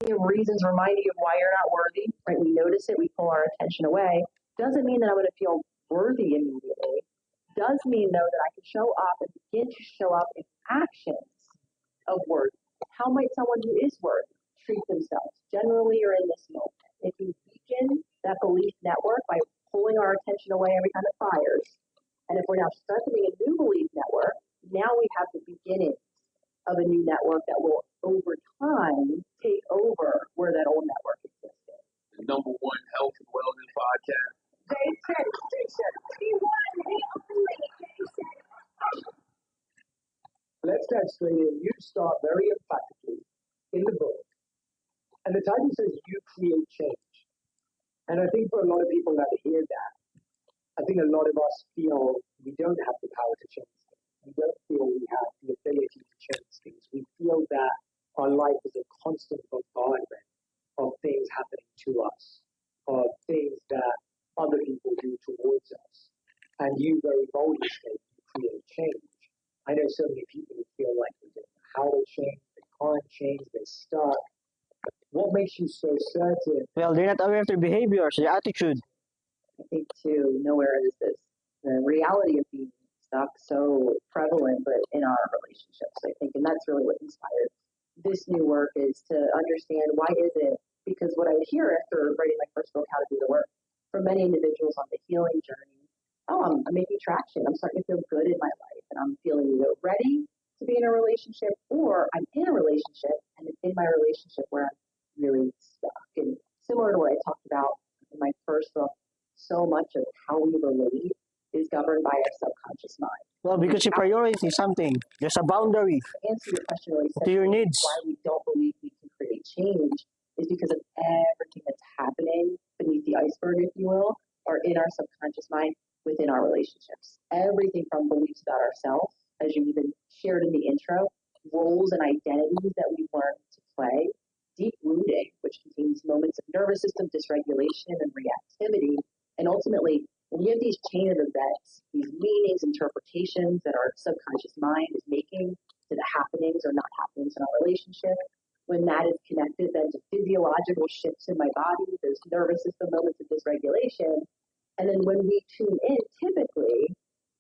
of reasons reminding you of why you're not worthy, right? We notice it, we pull our attention away. Doesn't mean that I'm going to feel worthy immediately. Does mean, though, that I can show up and begin to show up in actions of worth. How might someone who is worthy treat themselves generally or in this moment? If we weaken that belief network by pulling our attention away every time it fires, and if we're now strengthening a new belief network, now we have the beginnings of a new network that will, over time, take over where that old network existed. The number one health and wellness podcast. Let's get straight in. You start very emphatically in the book, and the title says you create change. And I think for a lot of people that hear that, I think a lot of us feel we don't have the power to change things. We don't feel we have the ability to change things. We feel that our life is a constant bombardment of things happening to us, of things that other people do towards us. And you very boldly state you create change. I know so many people who feel like they don't know how to change, they can't change, they're stuck. What makes you so certain? Well, they're not aware of their behaviors, their attitude. I think, too, nowhere is this the reality of being stuck so prevalent, but in our relationships, I think, and that's really what inspired this new work is to understand why is it, because what I would hear after writing my first book, How to Do the Work, from many individuals on the healing journey, I'm making traction, I'm starting to feel good in my life, and I'm feeling either ready to be in a relationship, or I'm in a relationship, and it's in my relationship where I'm really stuck. And similar to what I talked about in my first book, so much of how we relate is governed by our subconscious mind. Well, because you prioritize something, there's a boundary To answer your question really to your simply, needs. why we don't believe we can create change is because of everything that's happening beneath the iceberg, if you will, or in our subconscious mind within our relationships. Everything from beliefs about ourselves, as you even shared in the intro, roles and identities that we've learned to play, deep rooting, which contains moments of nervous system dysregulation and reactivity, and ultimately, when you have these chain of events, these meanings, interpretations that our subconscious mind is making to the happenings or not happenings in our relationship, when that is connected then to physiological shifts in my body, those nervous system moments of dysregulation, and then when we tune in, typically,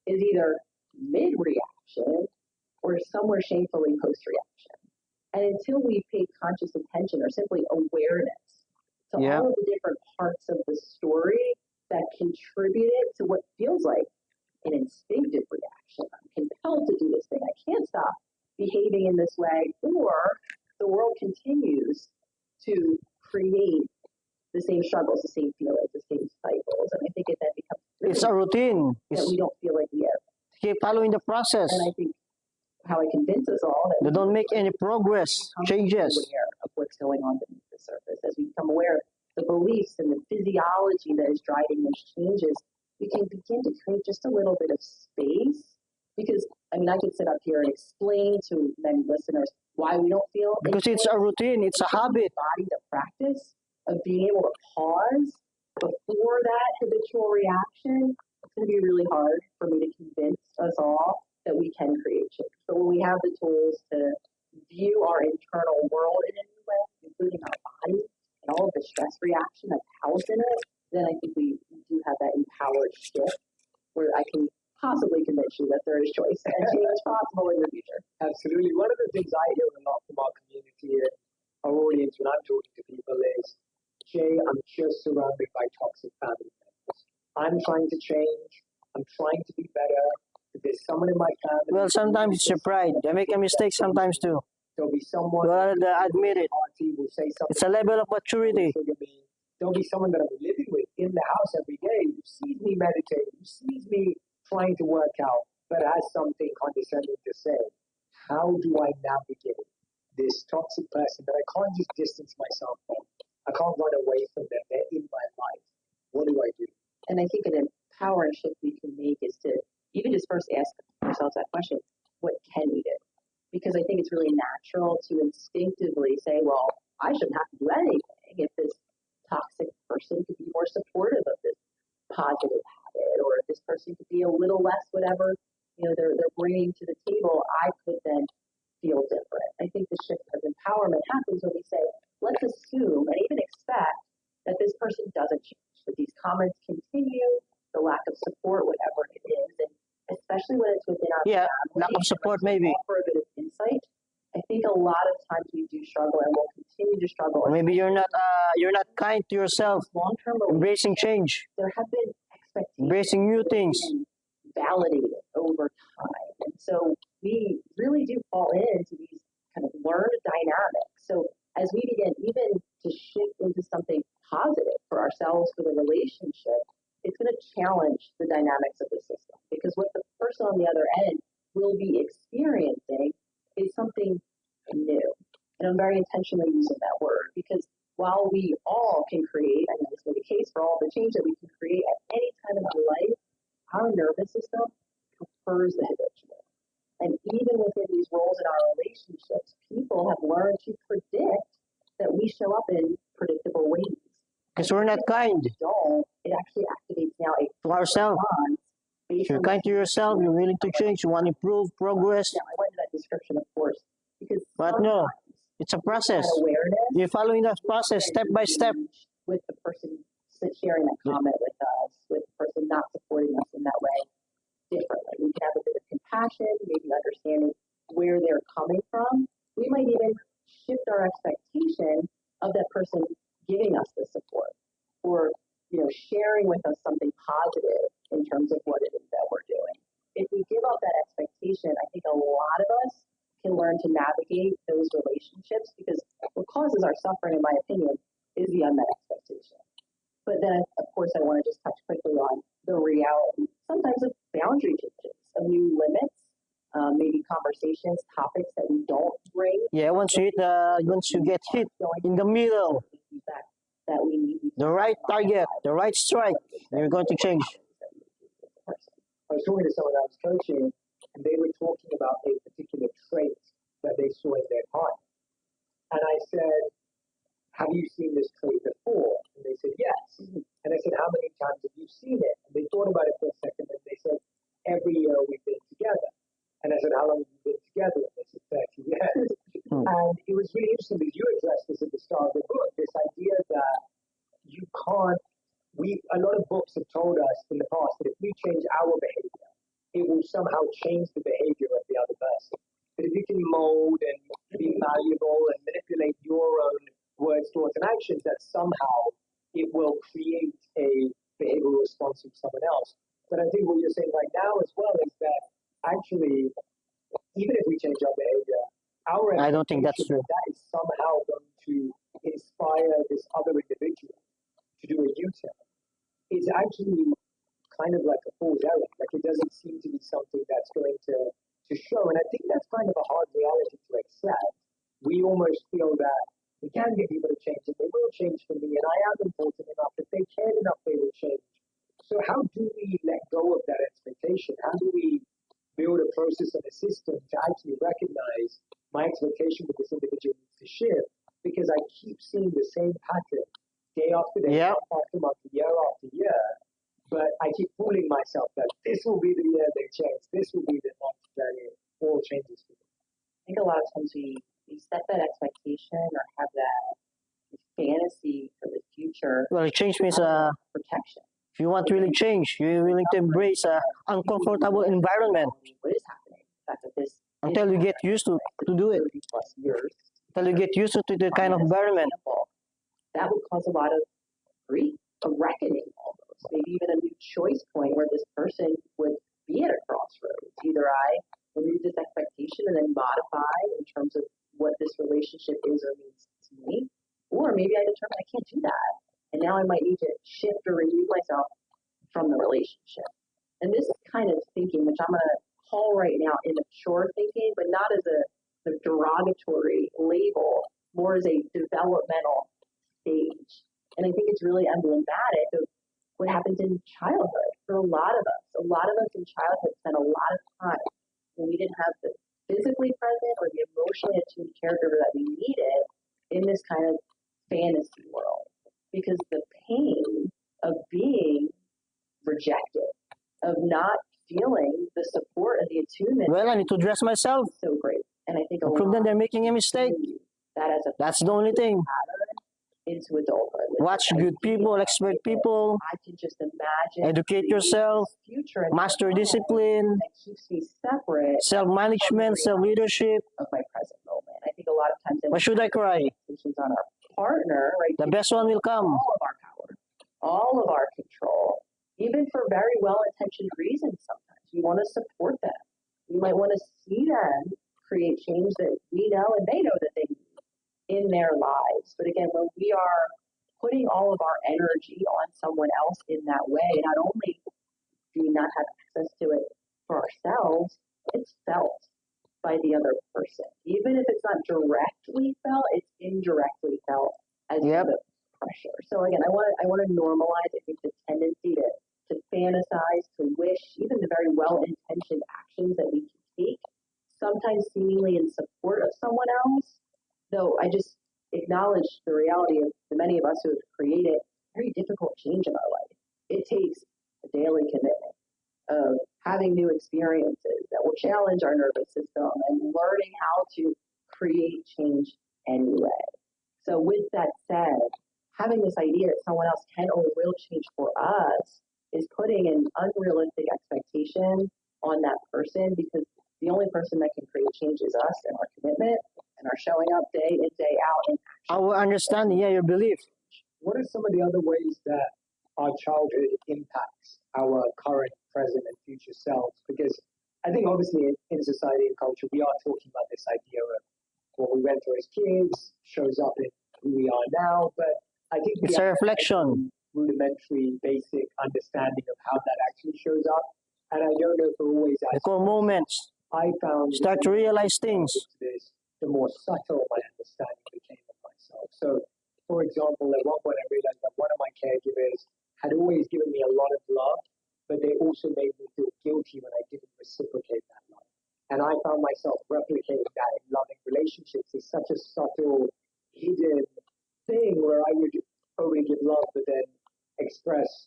is either mid-reaction or somewhere shamefully post-reaction. And until we pay conscious attention or simply awareness to all of the different parts of the story that contributed to what feels like an instinctive reaction. I'm compelled to do this thing. I can't stop behaving in this way, or the world continues to create the same struggles, the same feelings, the same cycles. And I think it then becomes It's a routine. that we don't feel like we have. Keep following the process. And I think how I convince us all that They don't make any progress, changes. aware of what's going on beneath the surface, as we become aware of the beliefs and the physiology that is driving those changes, we can begin to create just a little bit of space. Because, I mean, I could sit up here and explain to many listeners why we don't feel. Because it's a routine, it's a habit. Body the practice of being able to pause before that habitual reaction. It's going to be really hard for me to convince us all that we can create change. But when we have the tools to view our internal world in a new way, including our body, and all of the stress reaction that's housed in it, then I think we do have that empowered shift where I can possibly convince you that there is choice and change is possible in the future. Absolutely. One of the things I hear a lot from our community and our audience when I'm talking to people is, Jay, I'm just surrounded by toxic family members. I'm trying to change. I'm trying to be better. If there's someone in my family. Well, sometimes it's your pride. They make a mistake sometimes too. There'll be someone. Well, admit it. Will say something. It's a level of maturity. There'll be someone that I'm living with in the house every day who sees me meditate, who sees me trying to work out, but has something condescending to say. How do I navigate this toxic person that I can't just distance myself from? I can't run away from them. They're in my life. What do I do? And I think an empowering shift we can make is to even just first ask ourselves that question, what can we do? Because I think it's really natural to instinctively say, well, I shouldn't have to do anything if this toxic person could be more supportive of this positive habit, or if this person could be a little less whatever, they're bringing to the table, I could then feel different. I think the shift of empowerment happens when we say, let's let's assume and even expect that this person doesn't change, that these comments continue, the lack of support, whatever it is, and especially when it's within our Yeah, family, lack of support and let's maybe. offer a bit of insight. I think a lot of times we do struggle and will continue to struggle. Or maybe you're not kind to yourself, Long-term embracing relationships, change, there have been expectations embracing new that have things. been validated over time. And so we really do fall into these kind of learned dynamics. So as we begin even to shift into something positive for ourselves, for the relationship, it's going to challenge the dynamics of the system, because what the person on the other end will be experiencing is something new. And I'm very intentionally using that word because while we all can create, and this is the case for all the change that we can create at any time in our life, our nervous system prefers the habitual. And even within these roles in our relationships, people have learned to predict that we show up in predictable ways. Because we're not kind Don't, it actually activates now a to ourselves. response If based you're on kind to yourself, you're willing to change, you want to improve, progress. I went to that description, of course, because But no, sometimes it's a process. that awareness You're following that process step by step. with the person sharing that comment with us, with the person not supporting us in that way differently. We can have a bit of compassion, maybe understanding where they're coming from. We might even shift our expectation of that person giving us the support or sharing with us something positive in terms of what it is that we're doing. If we give up that expectation, I think a lot of us can learn to navigate those relationships, because what causes our suffering, in my opinion, is the unmet expectation. But then, of course, I want to just touch quickly on the reality, sometimes of boundary changes, of new limits, maybe conversations, topics that we don't bring. Yeah, once you get hit in the middle, That we need the right target, the right strike, you're going to change. I was talking to someone I was coaching, and they were talking about a particular trait that they saw in their client. And I said, have you seen this trait before? And they said, yes. And I said, how many times have you seen it? And they thought about it for a second, and they said, every year we've been together. And I said, how long have you been together? And they said, 30 years. And it was really interesting because you addressed this at the start of the book, this idea that you can't, a lot of books have told us in the past that if we change our behavior, it will somehow change the behavior of the other person. But if you can mold and be malleable and manipulate your own words, thoughts, and actions, that somehow it will create a behavioral response from someone else. But I think what you're saying right now as well is that actually, even if we change our behavior, I don't think that's true. that is somehow going to inspire this other individual to do a U-turn is actually kind of like a fool's errand. Like, it doesn't seem to be something that's going to show. And I think that's kind of a hard reality to accept. We almost feel that we can get people to change, and they will change for me, and I am important enough. If they cared enough, they will change. So how do we let go of that expectation? How do we build a process and a system to actually recognize my expectation that this individual needs to shift, because I keep seeing the same pattern day after day, Yep. month after month, year after year, but I keep fooling myself that this will be the year they change, this will be the month that it all changes for me. I think a lot of times we set that expectation or have that fantasy for the future Well, change means protection. if you want to really change, you're willing to embrace an uncomfortable environment What is happening? The fact that this until you get used to do it. 30 plus years, Until you get used to the kind of environment. that would cause a lot of grief, a reckoning almost, maybe even a new choice point where this person would be at a crossroads. Either I remove this expectation and then modify in terms of what this relationship is or means to me, or maybe I determine I can't do that. And now I might need to shift or remove myself from the relationship. And this kind of thinking, which I'm going to call right now immature thinking, but not as a derogatory label, more as a developmental stage. And I think it's really emblematic of what happens in childhood for a lot of us. A lot of us in childhood spent a lot of time when we didn't have the physically present or the emotionally attuned caregiver that we needed in this kind of fantasy world. Because the pain of being rejected, of not feeling the support and the attunement Well, I need to dress myself. is so great. And I think a Prove that lot they're making a mistake. that as a That's the only thing. pattern into adulthood. with Watch this good idea people, expert that people, I can just imagine educate creating yourself, this future in my master mind discipline, that keeps me separate self-management, self-leadership. of my present moment. I think a lot of times Why should I cry? expectations on our partner, right? The give best one will come. all of our power, all of our control, even for very well-intentioned reasons. Sometimes we want to support them. We might want to see them create change that we know and they know that they need in their lives. But again, when we are putting all of our energy on someone else in that way, not only do we not have access to it for ourselves, it's felt by the other person. Even if it's not directly felt, it's indirectly felt as Yep. the pressure. So again, I want to normalize, I think, the tendency to fantasize, to wish, even the very well-intentioned actions that we can take, sometimes seemingly in support of someone else, though I just acknowledge the reality of the many of us who have created very difficult change in our life. It takes a daily commitment of having new experiences that will challenge our nervous system and learning how to create change anyway. So with that said, having this idea that someone else can or will change for us is putting an unrealistic expectation on that person, because the only person that can create change is us and our commitment and our showing up day in, day out. And Our understanding, yeah, your belief. What are some of the other ways that our childhood impacts our current, present, and future selves? Because I think obviously in society and culture, we are talking about this idea of what we went through as kids shows up in who we are now. But I think we It's a have reflection. rudimentary, basic understanding of how that actually shows up. And I don't know if we're always The as core moments. I found Start to realize things. this, the more subtle my understanding became of myself. So, for example, at one point I realized that one of my caregivers had always given me a lot of love, but they also made me feel guilty when I didn't reciprocate that love. And I found myself replicating that in loving relationships. It's such a subtle, hidden thing where I would only give love, but then express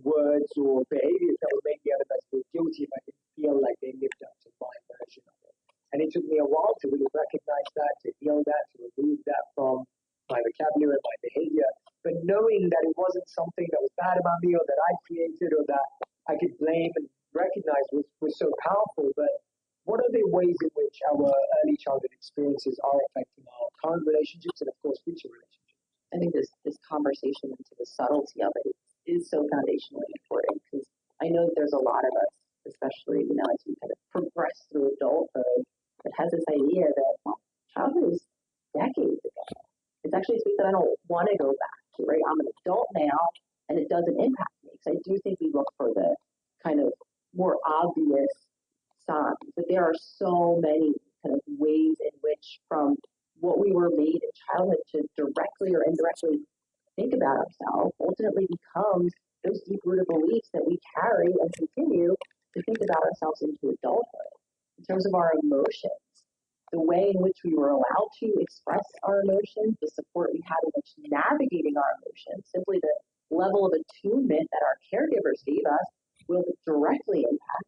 words or behaviors that would make the other person feel guilty if I didn't feel like they lived up to my version of it. And it took me a while to really recognize that, to heal that, to remove that from my vocabulary and my behavior. But knowing that it wasn't something that was bad about me or that I created or that I could blame and recognize was so powerful. But what are the ways in which our early childhood experiences are affecting our current relationships and, of course, future relationships? I think this conversation into the subtlety of it is so foundationally important, because I know that there's a lot of us, especially as we kind of progress through adulthood, that has this idea that childhood is decades ago. It's actually a space that I don't want to go back to. Right, I'm an adult now, and it doesn't impact me, because I do think we look for the kind of more obvious signs, but there are so many kind of ways in which, from what we were made in childhood to directly or indirectly think about ourselves, ultimately becomes those deep-rooted beliefs that we carry and continue to think about ourselves into adulthood. In terms of our emotions, the way in which we were allowed to express our emotions, the support we had in which navigating our emotions, simply the level of attunement that our caregivers gave us will directly impact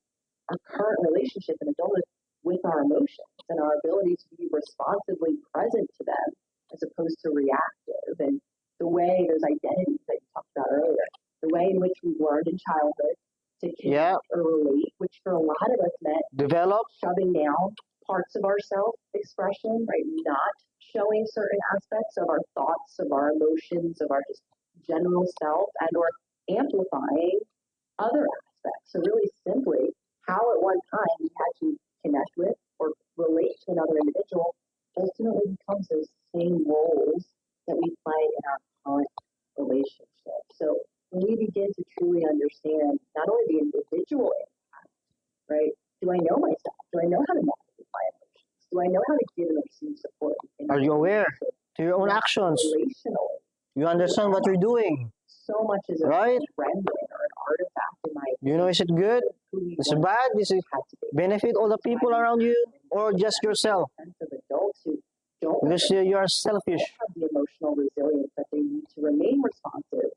our current relationship in adulthood with our emotions and our ability to be responsively present to them as opposed to reactive. And the way those identities that you talked about earlier, the way in which we learned in childhood to Yeah. connect or relate, which for a lot of us meant Develop. shoving down parts of our self-expression, right? Not showing certain aspects of our thoughts, of our emotions, of our just general self, and or amplifying other aspects. So really simply, how at one time we had to connect with or relate to another individual ultimately becomes those same roles that we play in our current relationship. So when we begin to truly understand not only the individual impact, right? Do I know myself? Do I know how to navigate my emotions? Do I know how to give and receive support? Are you aware to your own actions? Relationally, You understand what you're doing. so much is a Right? rendering or an artifact in my You know, is it good? who we Is it once bad? Is it had to be. benefit all the people around you or just yourself? Sense of adults who don't Because you are selfish. have the emotional resilience that they need to remain responsive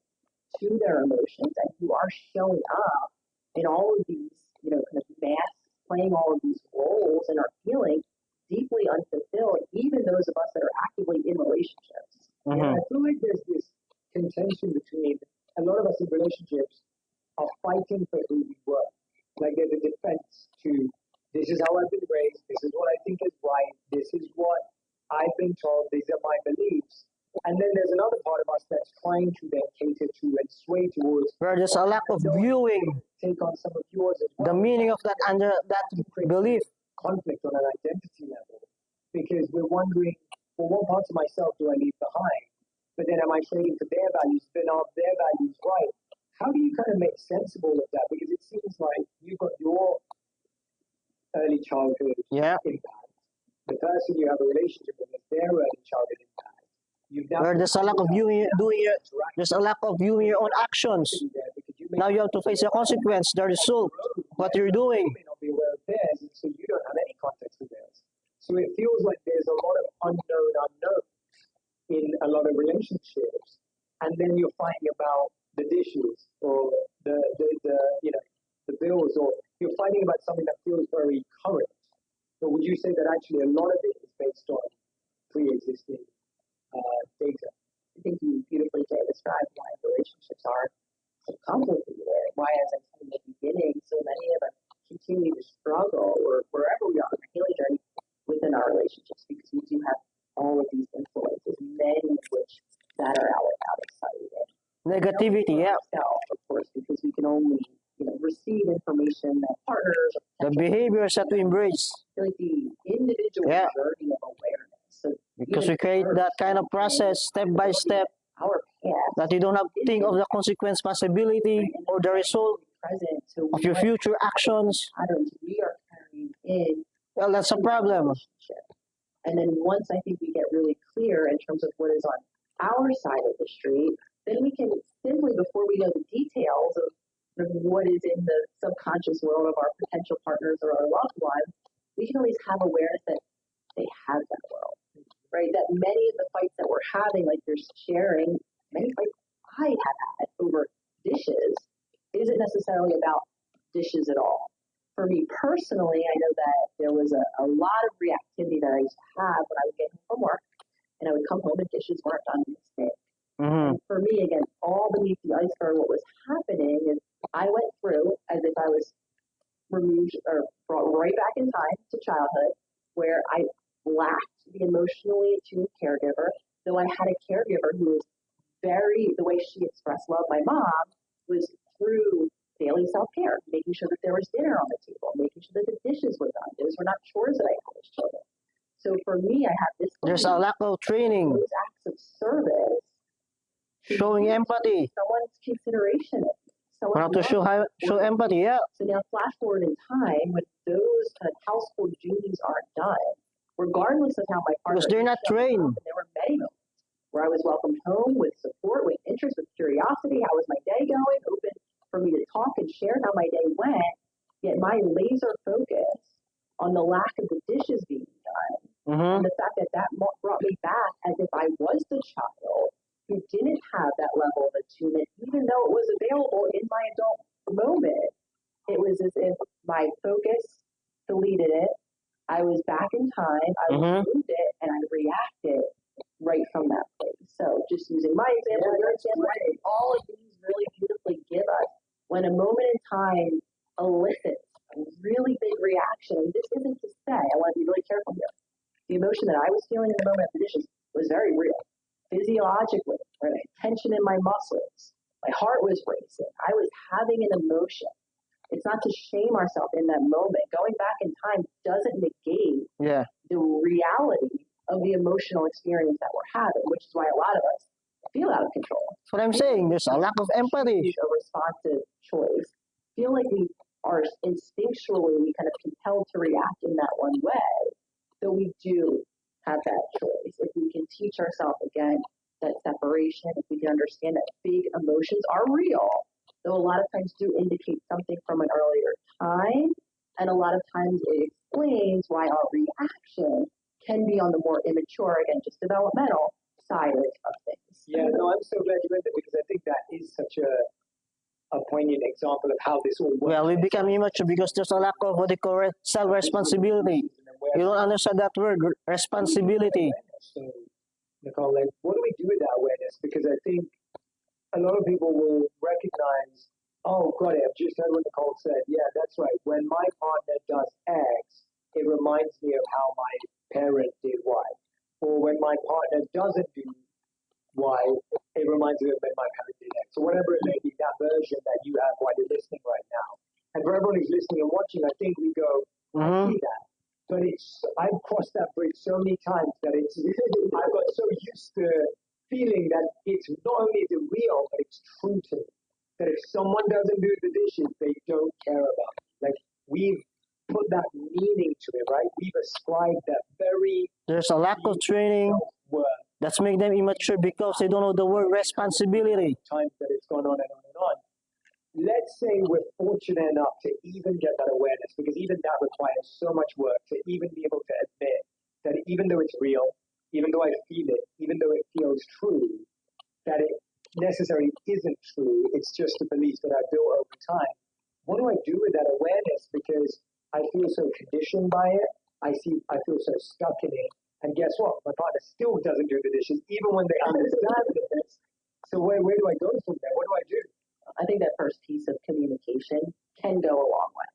to their emotions, and who are showing up in all of these, kind of masks, playing all of these roles, and are feeling deeply unfulfilled, even those of us that are actively in relationships. Yeah, I feel like there's this contention between a lot of us in relationships are fighting for who we were. Like there's a defense to this is how I've been raised, this is what I think is right, this is what I've been told, these are my beliefs. And then there's another part of us that's trying to then cater to and sway towards Where there's a lack of viewing take on some of yours as well. the meaning of that under that belief. Conflict on an identity level because we're wondering, well, what parts of myself do I leave behind? But then am I trading for their values? Then are their values right? How do you kind of make sense of all of that? Because it seems like you've got your early childhood Yeah. impact. The person you have a relationship with is their early childhood impact. You've now Where there's a lack of viewing, there's a lack of viewing your own actions. Now you have to face the consequence, the result, what you're doing. You may not be aware of theirs, and so you don't have any context of theirs. So it feels like there's a lot of unknown unknowns in a lot of relationships, and then you're fighting about the dishes or the the bills, or you're fighting about something that feels very current. But would you say that actually a lot of it is based on pre-existing data? I think you beautifully described why relationships are so complicated, why, as I said in the beginning, so many of us continue to struggle, or wherever we are on our healing journey within our relationships, because we do have all of these influences, many of which that are out of sight. Negativity, yeah. Ourselves, of course, because we can only receive information that partners, The behaviors that we embrace. like the individual Yeah. journey of awareness. So Because even we create first, that kind of process step by step our past that you don't have to think of the consequence, possibility, or the result present to of your what future actions. patterns we are carrying in Well, that's a problem. relationship. And then once I think we get really clear in terms of what is on our side of the street, then we can simply, before we know the details of what is in the subconscious world of our potential partners or our loved ones, we can always have awareness that they have that world, right? That many of the fights that we're having, like you're sharing, many fights I have had over dishes isn't necessarily about dishes at all. For me personally, I know that there was a lot of reactivity that I used to have when I would get home from work, and I would come home and dishes weren't done in the sink. Mm-hmm. And for me, again, all beneath the iceberg, what was happening is I went through as if I was removed or brought right back in time to childhood, where I lacked the emotionally attuned caregiver, though I had a caregiver who was the way she expressed love, my mom, was through daily self-care, making sure that there was dinner on the table, making sure that the dishes were done. Those were not chores that I had as children. So for me, I had this. There's a lack of training, those acts of service, showing empathy. someone's consideration. We have to show empathy, yeah. So now flash forward in time, when those kind of household duties aren't done, regardless of how my partner. Because they're not showed up, trained. and there were many moments where I was welcomed home with support, with interest, with curiosity. How was my day going? Open for me to talk and share how my day went. Yet my laser focus on the lack of the dishes being done, Mm-hmm. and the fact that brought me back as if I was the child who didn't have that level of attunement, even though it was available in my adult moment. It was as if my focus deleted it. I was back in time. I removed it, and I reacted right from that place. So, just using my example, your example, all of these really beautifully give us when a moment in time elicits a really big reaction. And this isn't to say, I want to be really careful here. The emotion that I was feeling in the moment of the dishes was very real. Physiologically, right? Tension in my muscles. My heart was racing. I was having an emotion. It's not to shame ourselves in that moment. Going back in time doesn't negate Yeah. the reality of the emotional experience that we're having, which is why a lot of us feel out of control. That's what I'm saying. There's a lack of empathy. A responsive choice. Feel like we are instinctually kind of compelled to react in that one way, though we do have that choice. If we can teach ourselves again that separation, if we can understand that big emotions are real, though a lot of times do indicate something from an earlier time, and a lot of times it explains why our reaction can be on the more immature, again, just developmental side of things. Yeah, no, I'm so glad you read that because I think that is such a poignant example of how this all works. Well, we become immature because there's a lack of what they call self-responsibility. You don't understand that word, responsibility. So, Nicole, like, what do we do do with that awareness? Because I think a lot of people will recognize, oh, got it. I've just heard what Nicole said. Yeah, that's right. When my partner does X, it reminds me of how my parent did Y. Or when my partner doesn't do Y, it reminds me of when my parent did X. So whatever it may be, that version that you have while you're listening right now. And for everyone who's listening and watching, I think we go, I see that. But I've crossed that bridge so many times that I've got so used to feeling that it's not only is it real, but it's true to me. That if someone doesn't do the dishes, they don't care about it. Like, we've put that meaning to it, right? We've ascribed that very There's a lack of training self-worth that's make them immature because they don't know the word responsibility. times that it's gone on and on and on. Let's say we're fortunate enough to even get that awareness, because even that requires so much work to even be able to admit that even though it's real, even though I feel it, even though it feels true, that it necessarily isn't true. It's just a belief that I built over time. What do I do with that awareness? Because I feel so conditioned by it. I feel so stuck in it. And guess what? My partner still doesn't do the dishes, even when they understand this. So where do I go from there? What do I do? I think that first piece of communication can go a long way.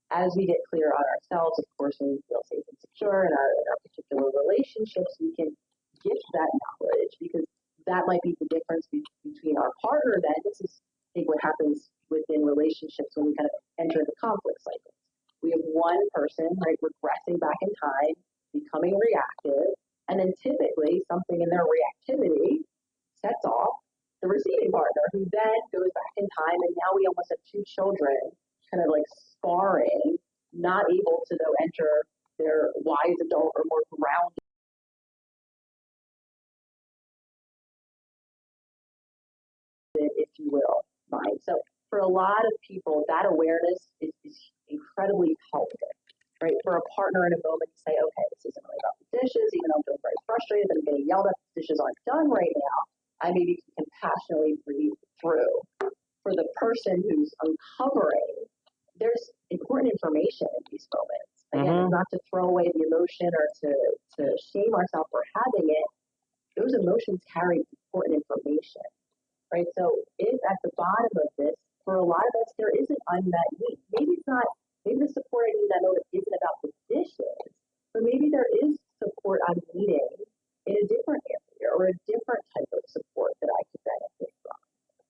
As we get clear on ourselves, of course, when we feel safe and secure in our particular relationships, we can gift that knowledge, because that might be the difference between our partner. Then this is, I think, what happens within relationships when we kind of enter the conflict cycle. We have one person, right, regressing back in time, becoming reactive, and then typically something in their reactivity sets off the receiving partner, who then goes back in time, and now we almost have two children kind of like sparring, not able to though enter their wise adult or more grounded, if you will, mind. So for a lot of people, that awareness is incredibly helpful, right? For a partner in a moment to say, okay, this isn't really about the dishes, even though I'm feeling very frustrated and I'm getting yelled at, the dishes aren't done right now. I maybe can compassionately breathe through. For the person who's uncovering, there's important information in these moments. Again, not to throw away the emotion or to shame ourselves for having it. Those emotions carry important information, right? So if at the bottom of this, for a lot of us, there is an unmet need. Maybe it's not, maybe the support I need that moment isn't about the dishes, but maybe there is support I'm needing in a different area or a different type of support that I could benefit from.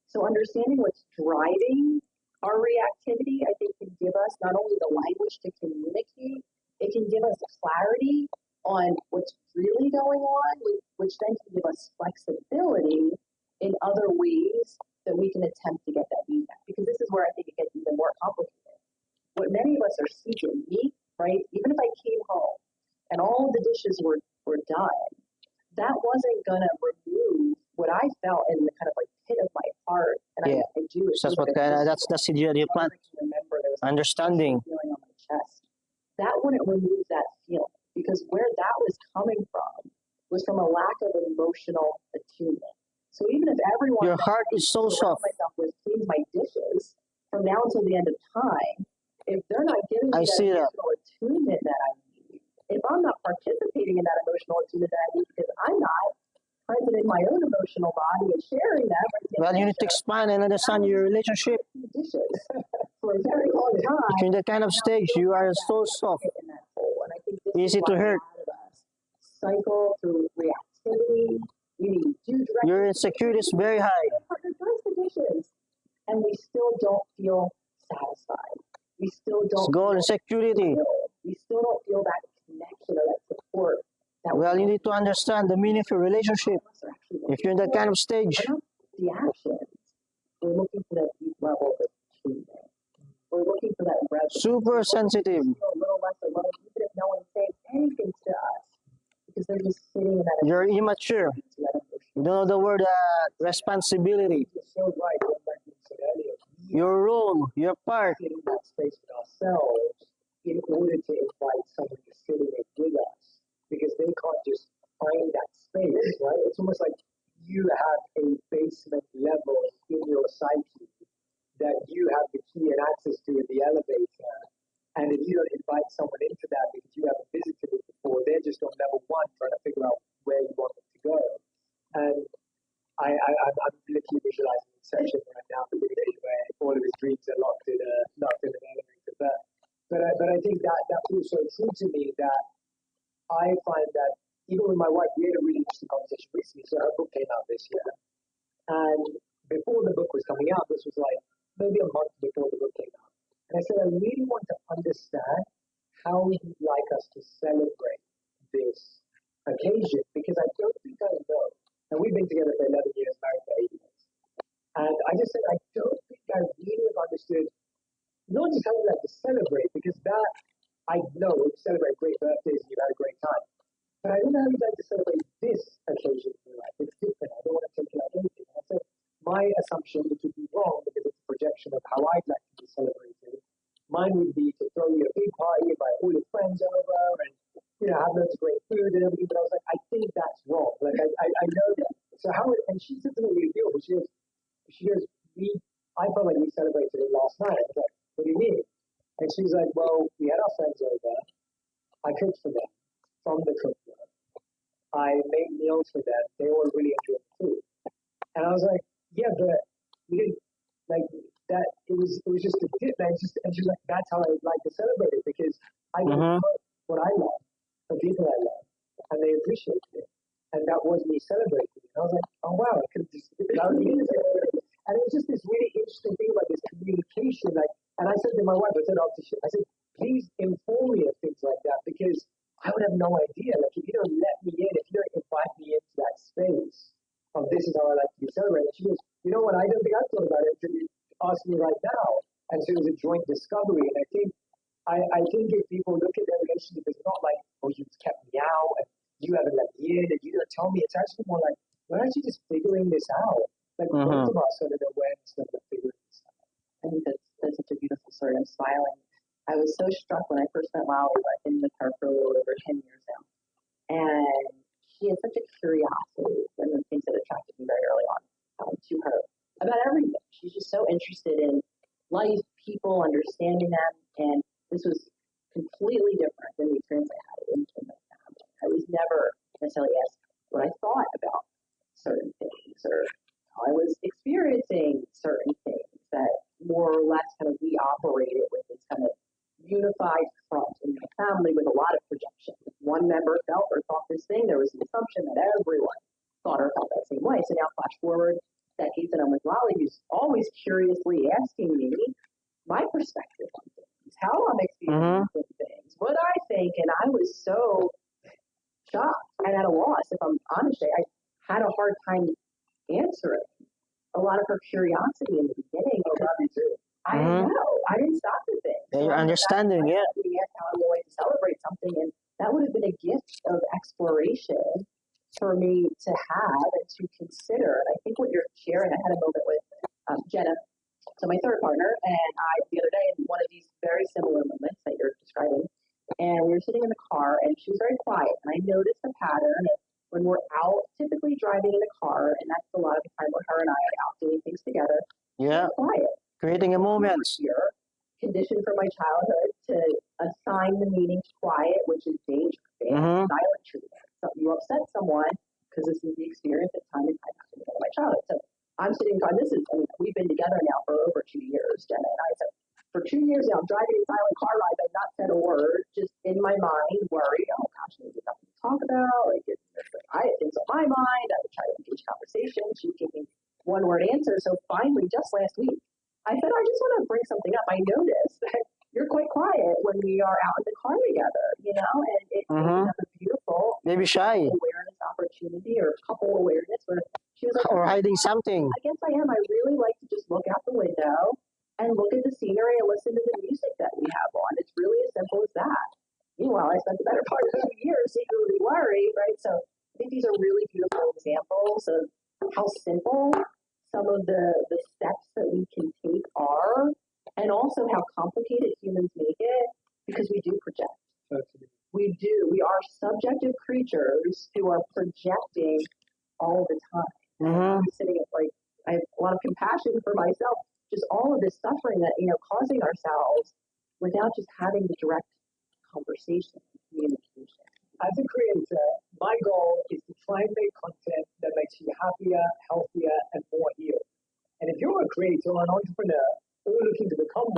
So understanding what's driving our reactivity, I think, can give us not only the language to communicate, it can give us clarity on what's really going on, which then can give us flexibility in other ways that we can attempt to get that need back. Because this is where I think it gets even more complicated. What many of us are seeking, me, right? Even if I came home and all of the dishes were done, that wasn't going to remove what I felt in the kind of like pit of my heart. And Yeah. I do it. That's what that's the CGI plan. Remember, there was Understanding. feeling on my chest. That wouldn't remove that feeling, because where that was coming from was from a lack of emotional attunement. So even if everyone Your heart is so soft. myself with cleans my dishes from now until the end of time, if they're not giving me I that see that. emotional attunement that I need, if I'm not participating in that emotional attunement that I need because I'm not present in my own emotional body and sharing that. Well, you need to expand and understand your relationship. Dishes for a very long time. If you're in that kind of stage, you are so soft. In that hole. And I think this Easy is to why hurt. a lot of us cycle through reactivity. We need to do direct. Your insecurity is very high. Partner does the dishes, and we still don't feel satisfied. We still don't. Goal insecurity. We still don't feel that connection or that support. That Well, you need to understand the meaning of your relationship. If you're in that kind of stage, the actions, we're looking for that deep level of attunement. We're looking for that resonance. super sensitive. A little less alone, even if no one's saying anything to us, because they're just sitting in that. You're immature. You don't know the word responsibility. So right, what Becky said earlier. Your role, your part. In that space with ourselves in order to invite someone to sit in it with us, because they can't just find that space, right? It's almost like you have a basement level in your psyche that you have the key and access to in the elevator. And if you don't invite someone into that because you haven't visited it before, they're just on level one trying to figure out where you want them to go. And I'm literally visualizing Inception right now, the movie where all of his dreams are locked in an elevator. But I think that feels so true to me that I find that even with my wife, we had a really interesting conversation recently. So her book came out this year, and before the book was coming out, this was like maybe a month before the book came out. And I said, I really want to understand how you'd like us to celebrate this occasion because I don't think I know. And we've been together for 11 years, married for 8 years. And I just said, I don't think I really have understood, not just how you like to celebrate, because that I know, you celebrate great birthdays and you've had a great time. But I don't know how you'd like to celebrate this occasion in your life. It's different. I don't want to take it like anything. I said, my assumption, which would be wrong because it's a projection of how I'd like to be celebrated, mine would be to throw you a big party, invite all your friends over, and have loads of great food and everything. But I was like, I think that's wrong. Like I know that. So how? And she said something really beautiful. She goes, I felt like we celebrated it last night. I was like, what do you mean? And she was like, well, we had our friends over. I cooked for them from the cookbook. I made meals for them. They all really enjoyed the food. And I was like, yeah, but we didn't like that. It was just a dip. And she was like, that's how I like to celebrate it because I can cook what I love, the people I love, and they appreciated it. And that was me celebrating. And I was like, oh wow, I could just that was me celebrating. And it was just this really interesting thing about this communication. Like, and I said to my wife, I said, please inform me of things like that because I would have no idea. Like, if you don't let me in, if you don't invite me into that space of this is how I like to be celebrated. She goes, you know what? I don't think I thought about it until you asked me right now. And so it was a joint discovery. And I think if people look at their relationship, it's not like, oh, you've kept me out and you haven't let me in and you don't tell me. It's actually more like, we're actually just figuring this out. Like both of us are in awareness that we're figuring this out. I think that's such a beautiful story. I'm smiling. I was so struck when I first met Lolly. I've been with her for a little over 10 years now. And she had such a curiosity, one of the things that attracted me very early on to her about everything. She's just so interested in life, people, understanding them. And this was completely different than the experience I had in my family. I was never necessarily asked what I thought about certain things or how I was experiencing certain things that more or less kind of we operated with this kind of unified front in the family with a lot of projection. If one member felt or thought this thing, there was an assumption that everyone thought or felt that same way. So now flash forward decades and I'm with Lolly, who's always curiously asking me my perspective on things, how I'm experiencing things, what I think, and I was so shocked and at a loss, if I'm honest. I had a hard time answering a lot of her curiosity in the beginning. Oh, God, me too. I didn't know. I didn't stop to think. Yeah, your understanding, yeah. We asked how I'm going to celebrate something, and that would have been a gift of exploration for me to have and to consider. And I think what you're sharing, I had a moment with Jenna, so my third partner, and I the other day in one of these very similar moments that you're describing, and we were sitting in the car, and she was very quiet, and I noticed a pattern of when we're out, typically driving in the car, and that's a lot of the time where her and I are out doing things together. Yeah. Quiet. Creating a moment. Here, conditioned from my childhood to assign the meaning to quiet, which is danger, silent treatment. So you upset someone because this is the experience that time and time happened in my childhood. So I'm sitting on we've been together now for over 2 years, Jenna and I. So for 2 years now, I'm driving in silent car rides. I've not said a word, just in my mind, worried, oh gosh, there's nothing to talk about. I had things on my mind. I would try to engage conversation. She would give me one word answer. So finally, just last week, I said, I just want to bring something up. I noticed that you're quite quiet when we are out in the car together, and it makes a beautiful maybe shy awareness opportunity or couple awareness where she was like, or hiding something. I guess I am. I really like to just look out the window and look at the scenery and listen to the music that we have on. It's really as simple as that. Meanwhile, I spent the better part of 2 years secretly worried, right? So I think these are really beautiful examples of how simple some of the steps that we can take are, and also how complicated humans make it because we do project. We do. We are subjective creatures who are projecting all the time. I'm sitting at I have a lot of compassion for myself. Just all of this suffering that causing ourselves without just having the direct conversation, communication. As a creator, my goal is to try and make content that makes you happier, healthier, and more healed. And if you're a creator or an entrepreneur or looking to become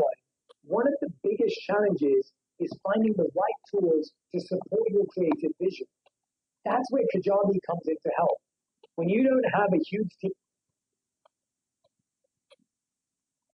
one of the biggest challenges is finding the right tools to support your creative vision. That's where Kajabi comes in to help. When you don't have a huge team